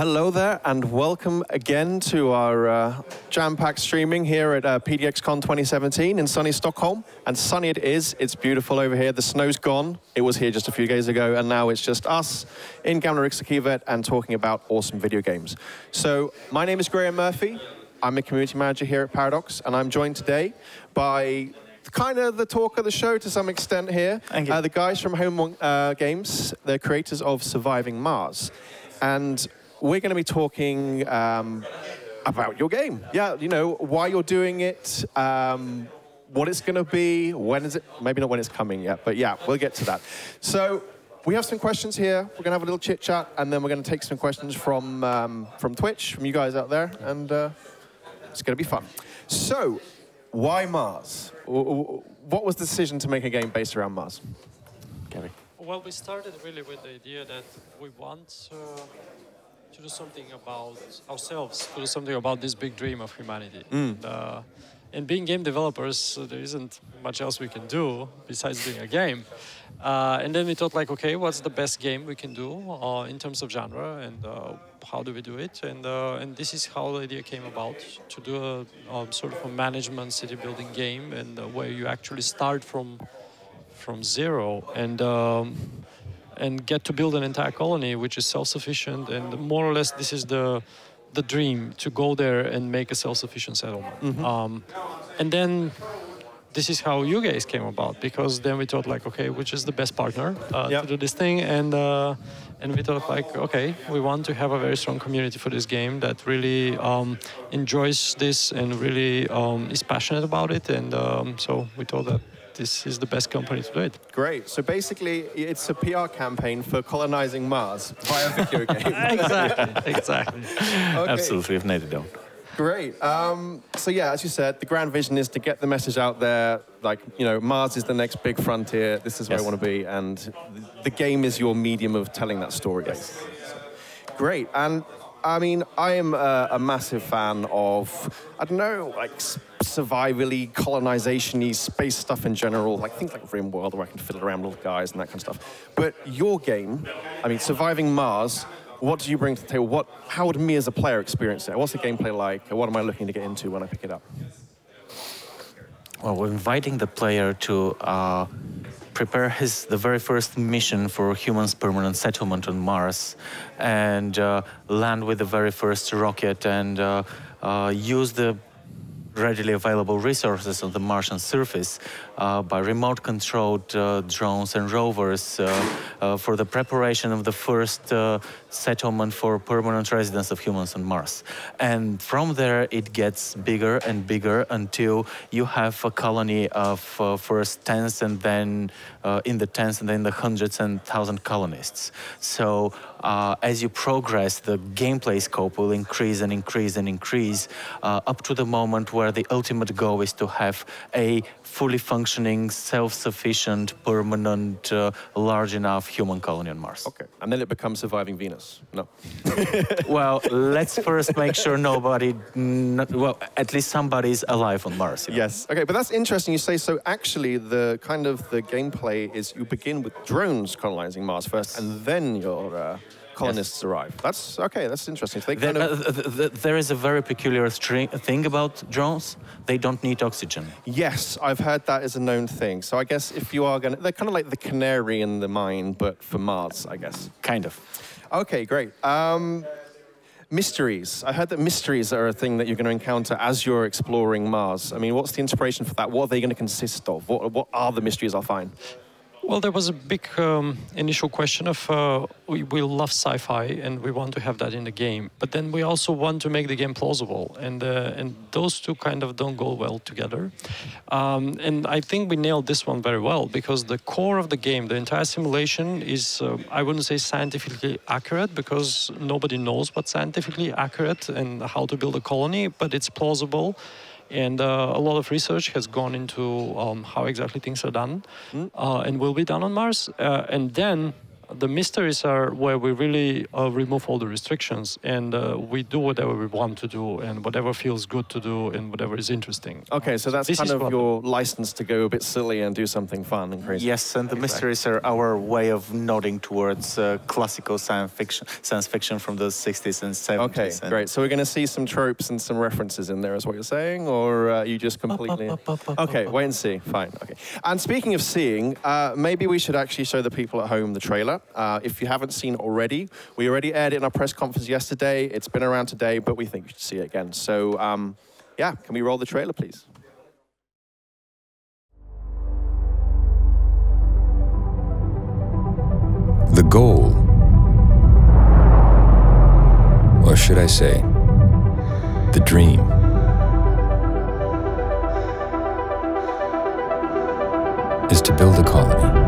Hello there, and welcome again to our jam-packed streaming here at PDXCON 2017 in sunny Stockholm. And sunny it is. It's beautiful over here. The snow's gone. It was here just a few days ago, and now it's just us in Gamla Riksarkivet and talking about awesome video games. So my name is Graham Murphy. I'm a community manager here at Paradox, and I'm joined today by kind of the talk of the show to some extent here. Thank you. The guys from Haemimont Games, the creators of Surviving Mars. And we're going to be talking about your game. Yeah, you know, why you're doing it, what it's going to be, when is it, maybe not when it's coming yet, but yeah, we'll get to that. So we have some questions here. We're going to have a little chit chat, and then we're going to take some questions from Twitch, from you guys out there, and it's going to be fun. So, why Mars? What was the decision to make a game based around Mars? Gary. Well, we started really with the idea that we want to do something about ourselves, to do something about this big dream of humanity. And being game developers, there isn't much else we can do besides doing a game. And then we thought, like, okay, what's the best game we can do in terms of genre, and how do we do it? And this is how the idea came about, to do a sort of a management city building game, and where you actually start from zero and get to build an entire colony which is self-sufficient, and more or less this is the dream, to go there and make a self-sufficient settlement. And then this is how you guys came about, because then we thought, like, okay, which is the best partner to do this thing, and we thought, like, okay, we want to have a very strong community for this game that really enjoys this and really is passionate about it, and so we thought that this is the best company to do it. Great. So basically, it's a PR campaign for colonizing Mars via video game. Exactly. Okay. Absolutely, we've nailed it down. Great. So yeah, as you said, the grand vision is to get the message out there, like, you know, Mars is the next big frontier. This is where I want to be, and the game is your medium of telling that story. Yes. Great. And I mean, I am a massive fan of, I don't know, like survivally, colonization-y, space stuff in general, like things like RimWorld, where I can fiddle around with little guys and that kind of stuff. But your game, I mean, Surviving Mars, what do you bring to the table? How would me as a player experience it? What's the gameplay like? What am I looking to get into when I pick it up? Well, we're inviting the player to prepare the very first mission for humans' permanent settlement on Mars, and land with the very first rocket, and use the readily available resources on the Martian surface by remote-controlled drones and rovers for the preparation of the first settlement for permanent residence of humans on Mars. And from there, it gets bigger and bigger until you have a colony of first tens, and then in the tens, and then the hundreds and thousand colonists. So as you progress, the gameplay scope will increase and increase and increase up to the moment where the ultimate goal is to have a fully functioning, self-sufficient, permanent, large enough human colony on Mars. Okay, and then it becomes Surviving Venus. No. Well, let's first make sure well, at least somebody's alive on Mars. You know? Yes. Okay, but that's interesting you say. So actually, the gameplay is you begin with drones colonizing Mars first, and then your colonists arrive. That's okay. That's interesting. So there is a very peculiar thing about drones. They don't need oxygen. Yes, I've heard that is a known thing. So I guess if you are going to, they're kind of like the canary in the mine, but for Mars, I guess. Kind of. Okay, great. Mysteries. I heard that mysteries are a thing that you're going to encounter as you're exploring Mars. I mean, what's the inspiration for that? What are they going to consist of? What are the mysteries I'll find? Well, there was a big initial question of we love sci-fi and we want to have that in the game, but then we also want to make the game plausible, and those two kind of don't go well together. And I think we nailed this one very well, because the core of the game, the entire simulation, is I wouldn't say scientifically accurate, because nobody knows what's scientifically accurate and how to build a colony, but it's plausible. And a lot of research has gone into how exactly things are done and will be done on Mars. And then the mysteries are where we really remove all the restrictions, and we do whatever we want to do, and whatever feels good to do, and whatever is interesting. Okay, so that's kind of your license to go a bit silly and do something fun and crazy. Yes, and the mysteries are our way of nodding towards classical science fiction from the 60s and 70s. Okay, great. So we're going to see some tropes and some references in there, is what you're saying, or you just completely... Okay, wait and see. Fine. Okay. And speaking of seeing, maybe we should actually show the people at home the trailer. If you haven't seen it already, we already aired it in our press conference yesterday. It's been around today, but we think you should see it again. So, yeah, can we roll the trailer, please? The goal, or should I say, the dream, is to build a colony.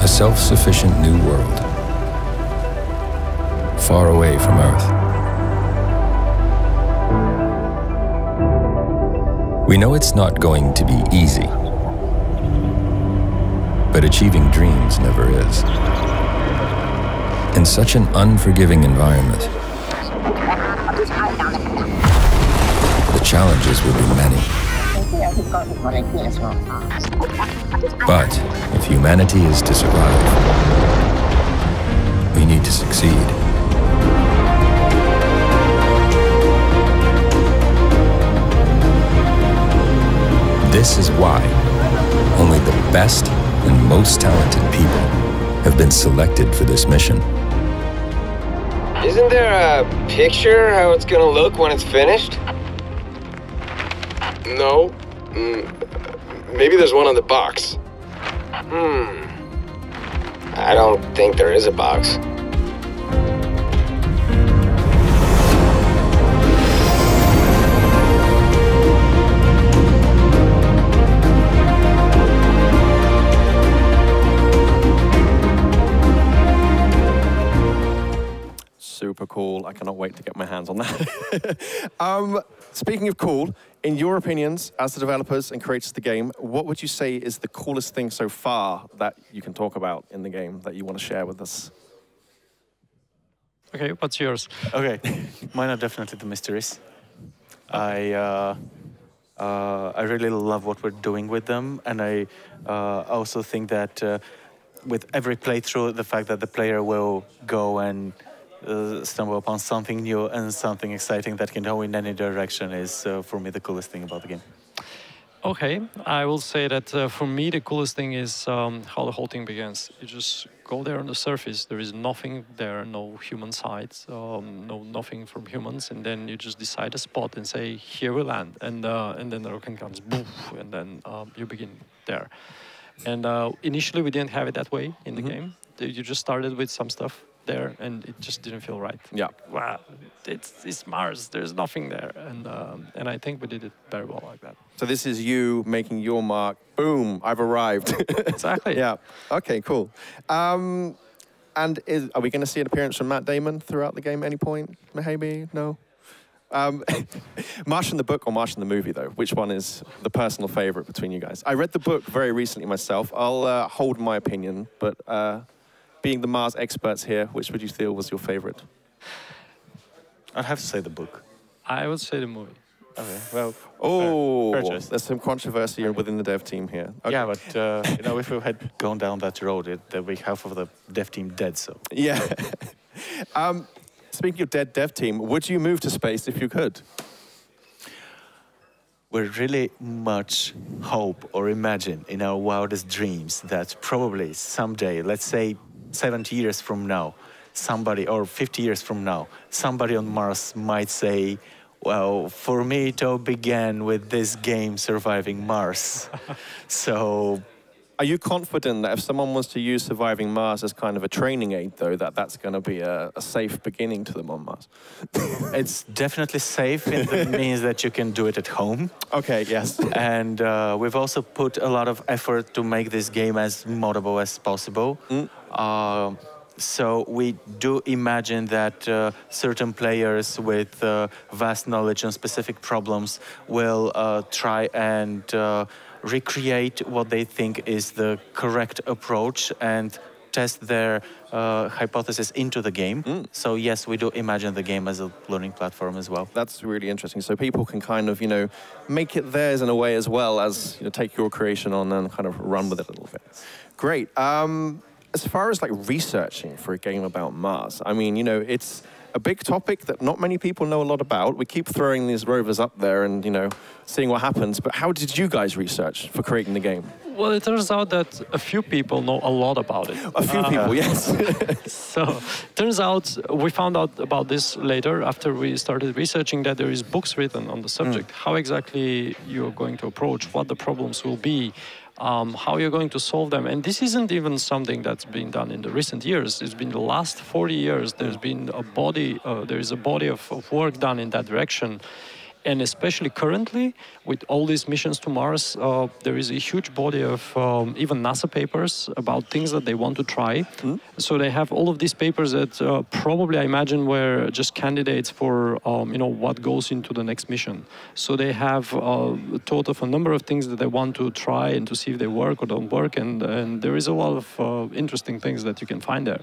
A self-sufficient new world, far away from Earth. We know it's not going to be easy, but achieving dreams never is. In such an unforgiving environment, the challenges will be many. But if humanity is to survive, we need to succeed. This is why only the best and most talented people have been selected for this mission. Isn't there a picture how it's gonna look when it's finished? No. Maybe there's one on the box. I don't think there is a box. Super cool. I cannot wait to get my hands on that. Speaking of cool, in your opinions, as the developers and creators of the game, what would you say is the coolest thing so far that you can talk about in the game that you want to share with us? Okay, what's yours? Okay, mine are definitely the mysteries. I really love what we're doing with them, and I also think that with every playthrough, the fact that the player will go and stumble upon something new and something exciting that can go in any direction is, for me, the coolest thing about the game. Okay, I will say that for me the coolest thing is how the whole thing begins. You just go there on the surface, there is nothing there, no human sites, nothing from humans, and then you just decide a spot and say, here we land, and then the rocket comes, boof, and then you begin there. And initially we didn't have it that way in the game. You just started with some stuff there, and it just didn't feel right. Yeah. Wow, it's Mars. There's nothing there, and I think we did it very well like that. So this is you making your mark. Boom! I've arrived. Exactly. Yeah. Okay. Cool. And are we going to see an appearance from Matt Damon throughout the game at any point? Maybe. No. Martian the book or Martian the movie, though? Which one is the personal favorite between you guys? I read the book very recently myself. I'll hold my opinion, but. Being the Mars experts here, which would you feel was your favorite? I'd have to say the book. I would say the movie. Okay, well, fair choice. There's some controversy within the dev team here. Okay. Yeah, but you know, if we had gone down that road, there'd be half of the dev team dead. So yeah. Speaking of dead dev team, would you move to space if you could? we really much hope or imagine in our wildest dreams that probably someday, let's say 70 years from now, somebody, or 50 years from now, somebody on Mars might say, well, for me it all began with this game, Surviving Mars. So... Are you confident that if someone wants to use Surviving Mars as kind of a training aid, though, that that's going to be a safe beginning to them on Mars? It's definitely safe in the means that you can do it at home. Okay, yes. And we've also put a lot of effort to make this game as moddable as possible. So we do imagine that certain players with vast knowledge on specific problems will try and recreate what they think is the correct approach and test their hypothesis into the game. So yes, we do imagine the game as a learning platform as well. That's really interesting. So people can kind of, make it theirs in a way as well as, take your creation on and kind of run with it a little bit. Great. As far as like researching for a game about Mars, I mean, it's a big topic that not many people know a lot about. We keep throwing these rovers up there and, seeing what happens. But how did you guys research for creating the game? Well, it turns out that a few people know a lot about it. A few people, yes. So, turns out we found out about this later after we started researching that there is books written on the subject. How exactly you're going to approach, what the problems will be, how you're going to solve them. And this isn't even something that's been done in the recent years. It's been the last 40 years. There's been a body, there is a body of work done in that direction. And especially currently, with all these missions to Mars, there is a huge body of even NASA papers about things that they want to try. So they have all of these papers that probably, I imagine, were just candidates for what goes into the next mission. So they have a total of a number of things that they want to try and to see if they work or don't work. And there is a lot of interesting things that you can find there.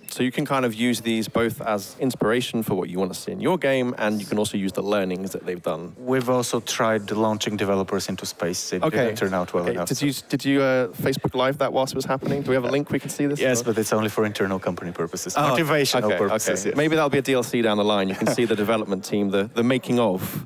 So you can kind of use these both as inspiration for what you want to see in your game, and you can also use the learnings that they've done. We've also tried launching developers into space. It didn't turn out well enough. Did you Facebook Live that whilst it was happening? Do we have a link we can see this? Yes, but it's only for internal company purposes, motivational purposes. Okay. Yes. Maybe that'll be a DLC down the line. You can see the development team, the making of.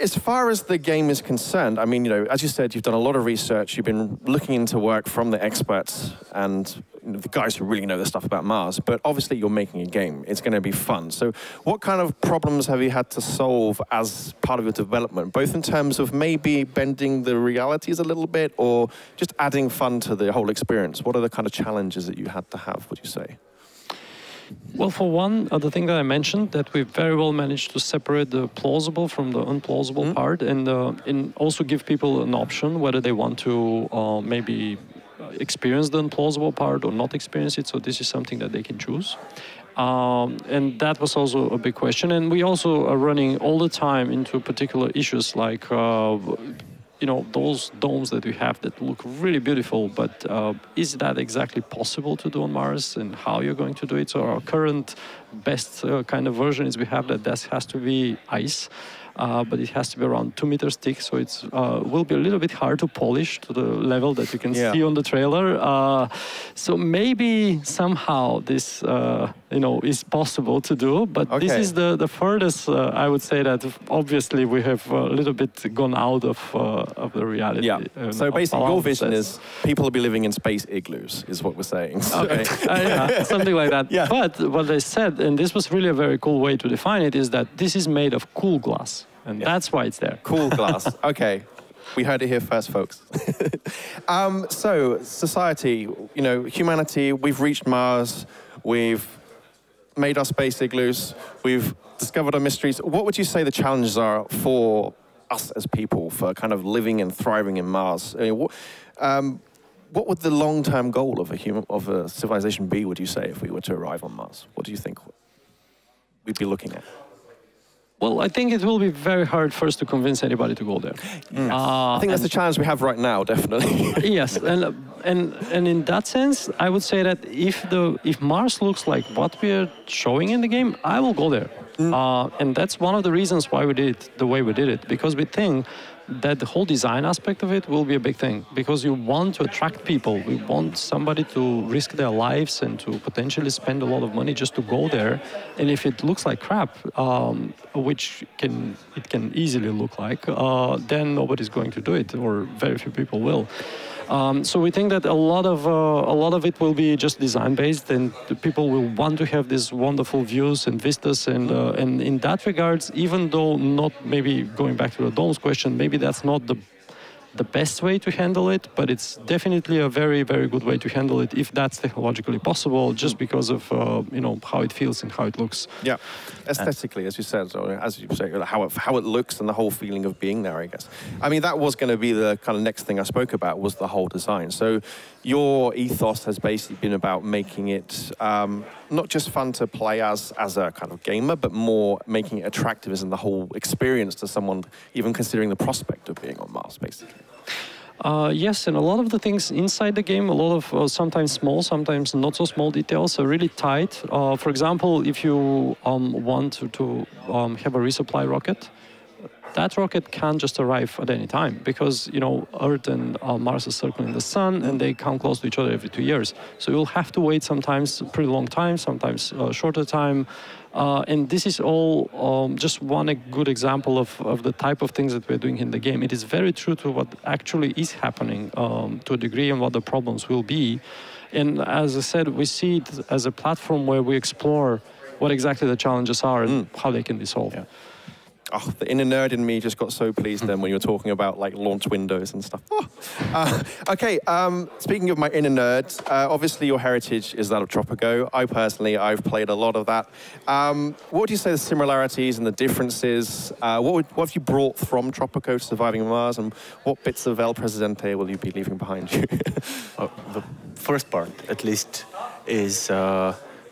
As far as the game is concerned, I mean, as you said, you've done a lot of research. You've been looking into work from the experts and the guys who really know the stuff about Mars. But obviously, you're making a game. It's going to be fun. So what kind of problems have you had to solve as part of your development, both in terms of maybe bending the realities a little bit or just adding fun to the whole experience? What are the kind of challenges that you had to have, would you say? Well, for one, the thing that I mentioned, that we very well managed to separate the plausible from the implausible part, and also give people an option whether they want to maybe experience the implausible part or not experience it. So this is something that they can choose. And that was also a big question. And we also are running all the time into particular issues like those domes that we have that look really beautiful, but is that exactly possible to do on Mars, and how you're going to do it? So our current best kind of version is we have that this has to be ice, but it has to be around 2 meters thick, so it will be a little bit hard to polish to the level that you can see on the trailer. So maybe somehow this is possible to do, but this is the furthest I would say that obviously we have a little bit gone out of the reality. Yeah. So basically your vision is people will be living in space igloos, is what we're saying. Okay, something like that. Yeah. But what they said, and this was really a very cool way to define it, is that this is made of cool glass. And that's why it's there. Cool glass. Okay. We heard it here first, folks. So, society, humanity, we've reached Mars, we've made our space igloos, we've discovered our mysteries. What would you say the challenges are for us as people for kind of living and thriving in Mars? I mean, what would the long-term goal of a civilization be, would you say, if we were to arrive on Mars? What do you think we'd be looking at? Well, I think it will be very hard first to convince anybody to go there. I think that's the challenge we have right now, definitely. Yes, and in that sense, I would say that if Mars looks like what we're showing in the game, I will go there. And that's one of the reasons why we did it the way we did it, because we think that the whole design aspect of it will be a big thing, because you want to attract people. We want somebody to risk their lives and to potentially spend a lot of money just to go there. And if it looks like crap, which it can easily look like, then nobody's going to do it, or very few people will. So we think that a lot of it will be just design based, and the people will want to have these wonderful views and vistas, and in that regards, even though not maybe going back to the domes question, maybe that's not the best way to handle it, but it's definitely a very, very good way to handle it if that's technologically possible, just because of how it feels and how it looks. Yeah, aesthetically, as you said, or as you say, how it looks and the whole feeling of being there, I guess. I mean, that was going to be the kind of next thing I spoke about, was the whole design. So your ethos has basically been about making it not just fun to play as a kind of gamer, but more making it attractive as in the whole experience to someone even considering the prospect of being on Mars, basically. Yes, and a lot of the things inside the game, a lot of sometimes small, sometimes not so small details are really tight. For example, if you want to have a resupply rocket, that rocket can't just arrive at any time, because Earth and Mars are circling the sun, and they come close to each other every 2 years. So you'll have to wait sometimes a pretty long time, sometimes a shorter time. And this is all just one good example of the type of things that we're doing in the game. It is very true to what actually is happening to a degree, and what the problems will be. And as I said, we see it as a platform where we explore what exactly the challenges are and how they can be solved. Yeah. Oh, the inner nerd in me just got so pleased then when you were talking about like launch windows and stuff. Oh. Okay, speaking of my inner nerd, obviously your heritage is that of Tropico. I've played a lot of that. What would you say the similarities and the differences? What have you brought from Tropico to Surviving Mars, and what bits of El Presidente will you be leaving behind you? The first part, at least, is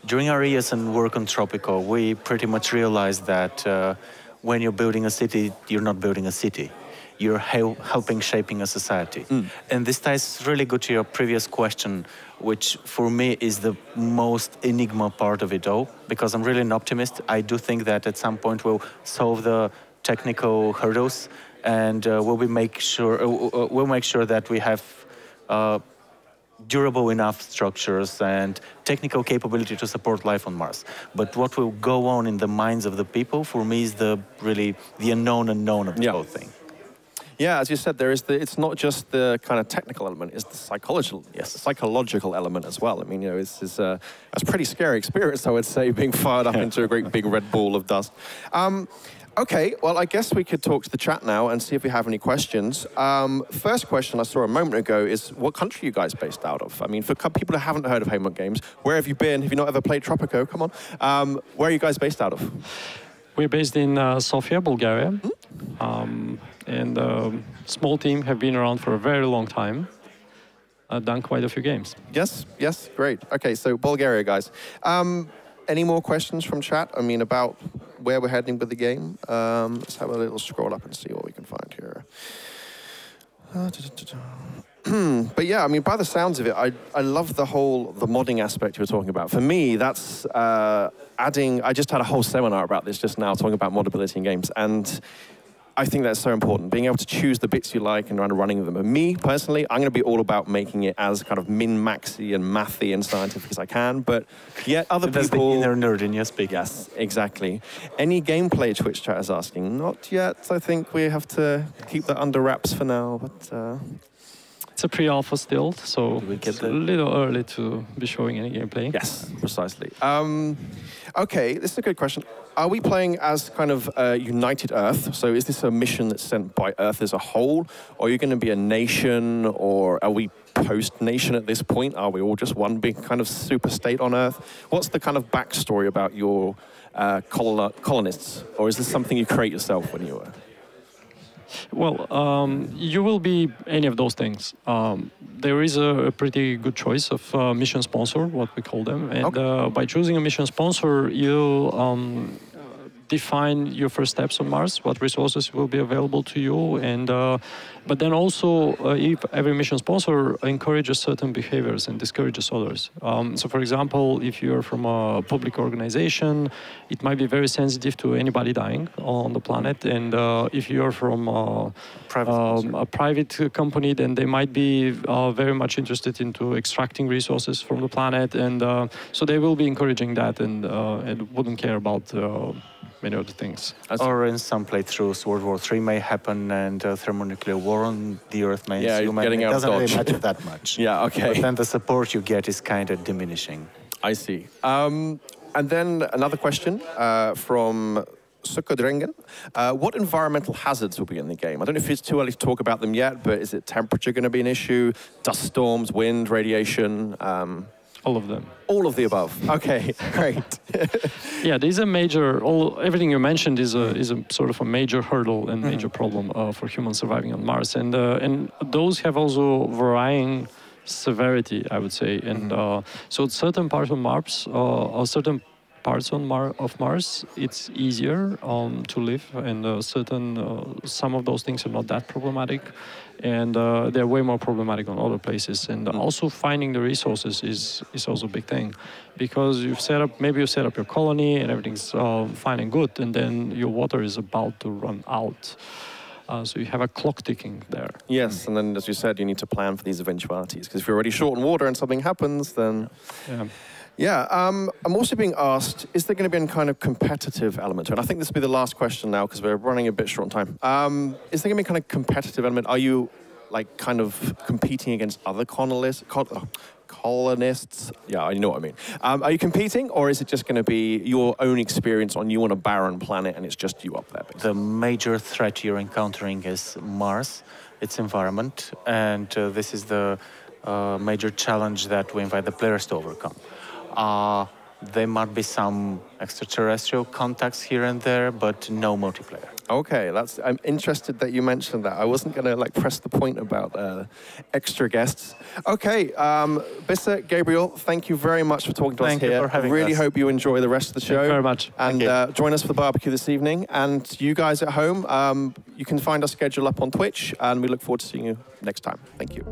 during our years and work on Tropico, we pretty much realized that when you're building a city, you're not building a city. You're helping shaping a society. And this ties really good to your previous question, which for me is the most enigma part of it all, because I'm really an optimist. I do think that at some point we'll solve the technical hurdles, and we'll make sure that we have durable enough structures and technical capability to support life on Mars. But what will go on in the minds of the people, for me, is the unknown of the whole thing. Yeah, as you said, it's not just the kind of technical element, it's the psychological element as well. I mean, it's a pretty scary experience, I would say, being fired up into a great big red ball of dust. Okay, well, I guess we could talk to the chat now and see if we have any questions. First question I saw a moment ago is, what country are you guys based out of? I mean, for people who haven't heard of Haemimont Games, where have you been? Have you not ever played Tropico? Come on. Where are you guys based out of? We're based in Sofia, Bulgaria. And small team, have been around for a very long time. Done quite a few games. Yes, great. Okay, so Bulgaria, guys. Any more questions from chat? I mean, about where we're heading with the game? Let's have a little scroll up and see what we can find here. But yeah, I mean, by the sounds of it, I love the modding aspect you were talking about. For me, that's I just had a whole seminar about this just now, talking about moddability in games. And I think that's so important, being able to choose the bits you like and running them. And me, personally, I'm going to be all about making it as kind of min-maxy and mathy and scientific as I can, but yet other people... That's the inner nerd in your speak. Yes, exactly. Any gameplay, Twitch chat is asking? Not yet. I think we have to keep that under wraps for now, but... It's a pre-alpha still, so it's a little early to be showing any gameplay. Yes, precisely. Okay, this is a good question. Are we playing as kind of United Earth? So is this a mission that's sent by Earth as a whole? Or are you going to be a nation? Or are we post-nation at this point? Are we all just one big kind of super state on Earth? What's the kind of backstory about your colonists? Or is this something you create yourself when you were... Well, you will be any of those things. There is a pretty good choice of mission sponsor, what we call them. And by choosing a mission sponsor, you define your first steps on Mars, what resources will be available to you, and but then also if every mission sponsor encourages certain behaviors and discourages others. So for example, if you're from a public organization, it might be very sensitive to anybody dying on the planet, and if you're from a private company, then they might be very much interested into extracting resources from the planet, and so they will be encouraging that, and wouldn't care about many other things. Or in some playthroughs, World War III may happen, and thermonuclear war on the Earth may ensue. It doesn't really matter that much. Yeah, okay. But then the support you get is kind of diminishing. I see. And then another question from Sukadringen. What environmental hazards will be in the game? I don't know if it's too early to talk about them yet, but is it temperature going to be an issue? Dust storms, wind, radiation? All of them. All of the above. Okay, great. Yeah, there's a major. Everything you mentioned is a sort of a major hurdle and major problem for humans surviving on Mars, and those have also varying severity, I would say. And so certain parts of Mars, or certain parts of Mars, it's easier to live, and some of those things are not that problematic, and they're way more problematic on other places. And also finding the resources is also a big thing, because maybe you set up your colony and everything's fine and good, and then your water is about to run out. So you have a clock ticking there. Yes, and then as you said, you need to plan for these eventualities, because if you're already short on water and something happens, then... Yeah, I'm also being asked, is there going to be any kind of competitive element to it? I think this will be the last question now, because we're running a bit short on time. Is there going to be kind of competitive element? Are you, like, kind of competing against other colonists? Yeah, you know what I mean. Are you competing, or is it just going to be your own experience on a barren planet, and it's just you up there, basically? The major threat you're encountering is Mars, its environment, and this is the major challenge that we invite the players to overcome. There might be some extraterrestrial contacts here and there, but no multiplayer. Okay, I'm interested that you mentioned that. I wasn't going to press the point about extra guests. Okay, Bisse, Gabriel, thank you very much for talking to us here. Thank you for having us. Really hope you enjoy the rest of the show. Thank you very much. And join us for the barbecue this evening. And you guys at home, you can find our schedule up on Twitch, and we look forward to seeing you next time. Thank you.